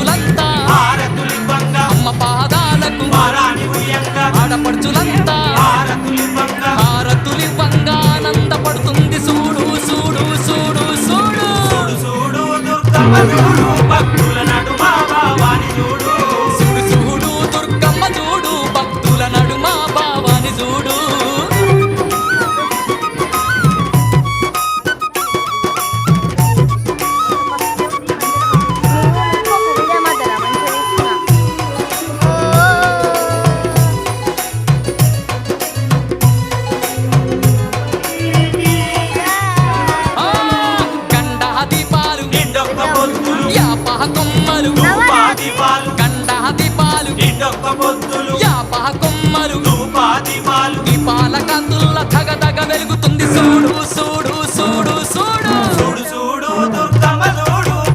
ఆడపడుచులంతా అమ్మ పాదాలకు ఆడపడుచులంతా హారతులివ్వంగా ఆనందపడుతుంది చూడు చూడు చూడు చూడు చూడు చూడు దుర్గమ్మ చూడు భక్తుల నడుమ భావాని చూడు కొమ్మలు దీపాల కాంతుల్ల ధగ ధగ వెలుగుతుంది చూడు చూడు